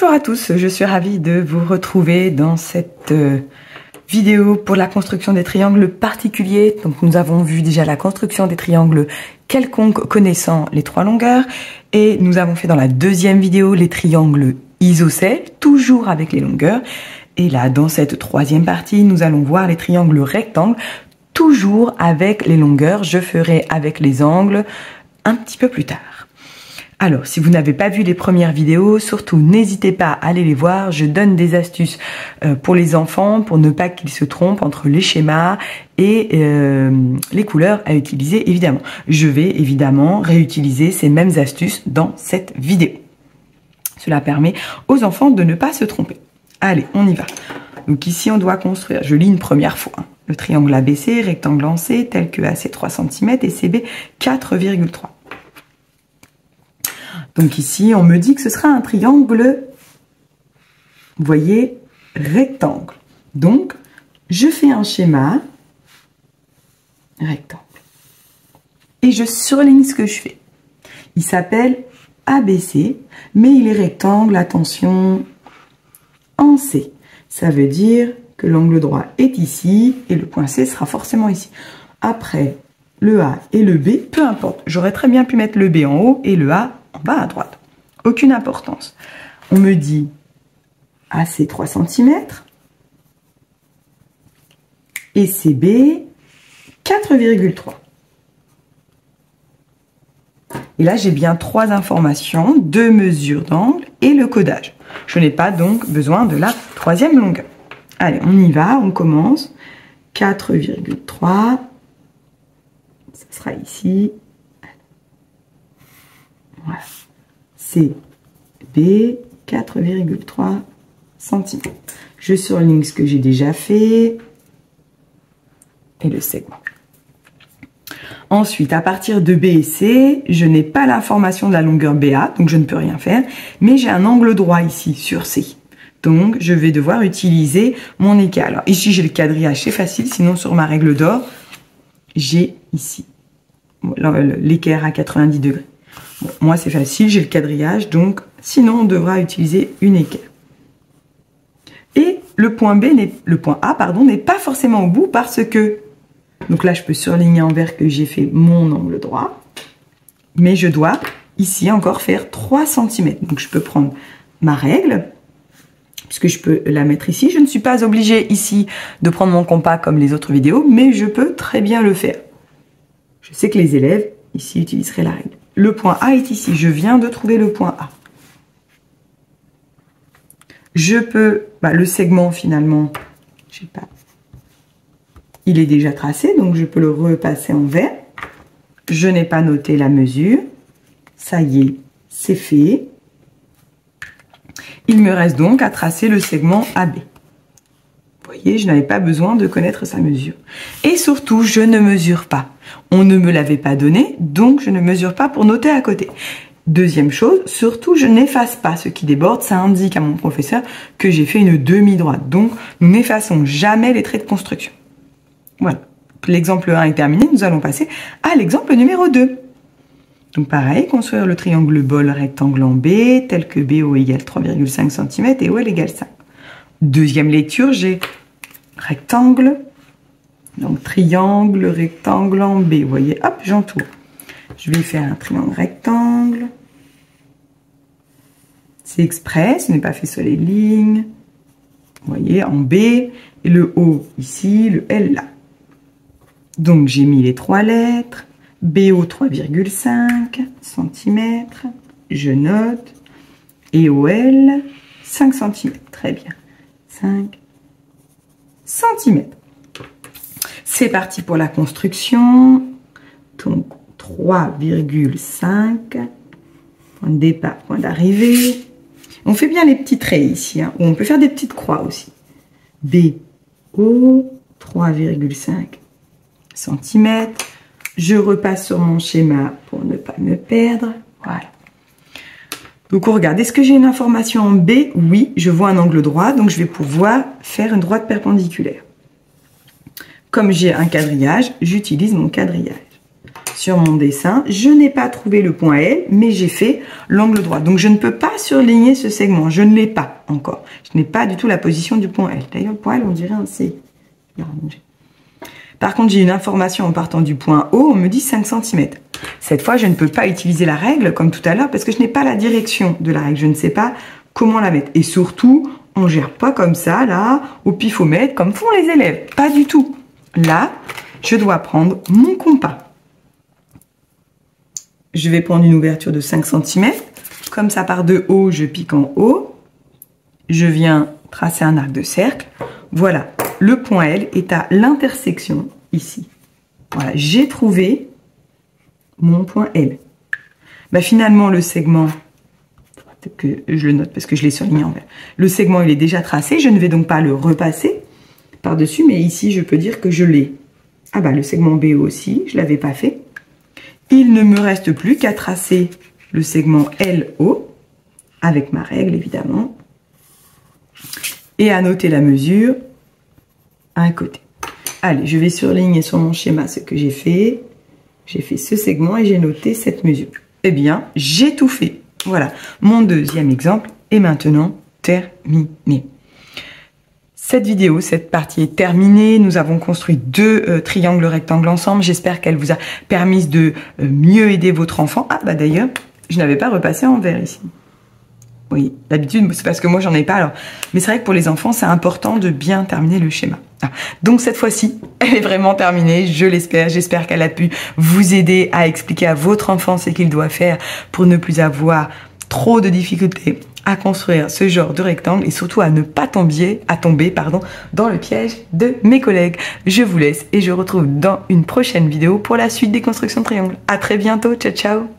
Bonjour à tous, je suis ravie de vous retrouver dans cette vidéo pour la construction des triangles particuliers. Donc nous avons vu déjà la construction des triangles quelconques connaissant les trois longueurs et nous avons fait dans la deuxième vidéo les triangles isocèles, toujours avec les longueurs. Et là, dans cette troisième partie, nous allons voir les triangles rectangles, toujours avec les longueurs. Je ferai avec les angles un petit peu plus tard. Alors, si vous n'avez pas vu les premières vidéos, surtout n'hésitez pas à aller les voir. Je donne des astuces pour les enfants, pour ne pas qu'ils se trompent entre les schémas et les couleurs à utiliser, évidemment. Je vais évidemment réutiliser ces mêmes astuces dans cette vidéo. Cela permet aux enfants de ne pas se tromper. Allez, on y va. Donc ici, on doit construire, je lis une première fois, hein, le triangle ABC, rectangle en C, tel que AC 3 cm et CB 4,3. Donc ici, on me dit que ce sera un triangle, vous voyez, rectangle. Donc, je fais un schéma rectangle. Et je surligne ce que je fais. Il s'appelle ABC, mais il est rectangle, attention, en C. Ça veut dire que l'angle droit est ici et le point C sera forcément ici. Après, le A et le B, peu importe. J'aurais très bien pu mettre le B en haut et le A en bas à droite. Aucune importance. On me dit AC 3 cm et CB 4,3. Et là, j'ai bien trois informations, 2 mesures d'angle et le codage. Je n'ai pas donc besoin de la troisième longueur. Allez, on y va, on commence. 4,3. Ça sera ici. Voilà. CB 4,3 cm. Je surligne ce que j'ai déjà fait et le segment. Ensuite, à partir de B et C, je n'ai pas l'information de la longueur BA, donc je ne peux rien faire, mais j'ai un angle droit ici sur C. Donc, je vais devoir utiliser mon équerre. Alors, ici, j'ai le quadrillage, c'est facile, sinon sur ma règle d'or, j'ai ici l'équerre à 90 degrés. Bon, moi, c'est facile, j'ai le quadrillage, donc sinon, on devra utiliser une équerre. Et le point A n'est pas forcément au bout parce que, donc là, je peux surligner en vert que j'ai fait mon angle droit, mais je dois ici encore faire 3 cm. Donc, je peux prendre ma règle, puisque je peux la mettre ici. Je ne suis pas obligée ici de prendre mon compas comme les autres vidéos, mais je peux très bien le faire. Je sais que les élèves ici utiliseraient la règle. Le point A est ici. Je viens de trouver le point A. Je peux, le segment finalement, je sais pas, il est déjà tracé, donc je peux le repasser en vert. Je n'ai pas noté la mesure. Ça y est, c'est fait. Il me reste donc à tracer le segment AB. Vous voyez, je n'avais pas besoin de connaître sa mesure. Et surtout, je ne mesure pas. On ne me l'avait pas donné, donc je ne mesure pas pour noter à côté. Deuxième chose, surtout, je n'efface pas ce qui déborde. Ça indique à mon professeur que j'ai fait une demi-droite. Donc, nous n'effaçons jamais les traits de construction. Voilà. L'exemple 1 est terminé. Nous allons passer à l'exemple numéro 2. Donc, pareil, construire le triangle bol rectangle en B, tel que BO égale 3,5 cm et OL égale 5. Deuxième lecture, j'ai rectangle, donc triangle, rectangle en B. Vous voyez, hop, j'entoure. Je vais faire un triangle rectangle. C'est exprès, ce n'est pas fait sur les lignes. Vous voyez, en B, et le O ici, le L là. Donc, j'ai mis les 3 lettres. BO 3,5 cm. Je note. Et OL 5 cm. Très bien. 5 cm. C'est parti pour la construction. Donc, 3,5. Point de départ, point d'arrivée. On fait bien les petits traits ici. Hein, ou on peut faire des petites croix aussi. BO 3,5 cm. Je repasse sur mon schéma pour ne pas me perdre. Voilà. Donc, on regarde. Est-ce que j'ai une information en B? Oui, je vois un angle droit, donc je vais pouvoir faire une droite perpendiculaire. Comme j'ai un quadrillage, j'utilise mon quadrillage. sur mon dessin. Je n'ai pas trouvé le point L, mais j'ai fait l'angle droit. Donc, je ne peux pas surligner ce segment. Je ne l'ai pas encore. Je n'ai pas du tout la position du point L. D'ailleurs, le point L, on dirait un C. Je vais rallonger. Par contre, j'ai une information en partant du point O, on me dit 5 cm. Cette fois, je ne peux pas utiliser la règle comme tout à l'heure parce que je n'ai pas la direction de la règle. Je ne sais pas comment la mettre. Et surtout, on ne gère pas comme ça, là, au pifomètre, comme font les élèves. Pas du tout. Là, je dois prendre mon compas. Je vais prendre une ouverture de 5 cm. Comme ça part de haut, je pique en haut. Je viens tracer un arc de cercle. Voilà. Le point L est à l'intersection ici. Voilà, j'ai trouvé mon point L. Bah, finalement, le segment, peut-être que je le note parce que je l'ai surligné en vert. Le segment, il est déjà tracé. Je ne vais donc pas le repasser par-dessus, mais ici, je peux dire que je l'ai. Ah bah, le segment BO aussi, je ne l'avais pas fait. Il ne me reste plus qu'à tracer le segment LO, avec ma règle, évidemment, et à noter la mesure à un côté. Allez, je vais surligner sur mon schéma ce que j'ai fait. J'ai fait ce segment et j'ai noté cette mesure. Eh bien, j'ai tout fait. Voilà, mon deuxième exemple est maintenant terminé. Cette vidéo, cette partie est terminée. Nous avons construit 2 triangles rectangles ensemble. J'espère qu'elle vous a permis de mieux aider votre enfant. Ah bah d'ailleurs, je n'avais pas repassé en vert ici. Oui, d'habitude, c'est parce que moi, j'en ai pas. Alors, mais c'est vrai que pour les enfants, c'est important de bien terminer le schéma. Ah. Donc, cette fois-ci, elle est vraiment terminée. Je l'espère. J'espère qu'elle a pu vous aider à expliquer à votre enfant ce qu'il doit faire pour ne plus avoir trop de difficultés à construire ce genre de rectangle et surtout à ne pas tomber, dans le piège de mes collègues. Je vous laisse et je vous retrouve dans une prochaine vidéo pour la suite des constructions de triangles. À très bientôt. Ciao, ciao.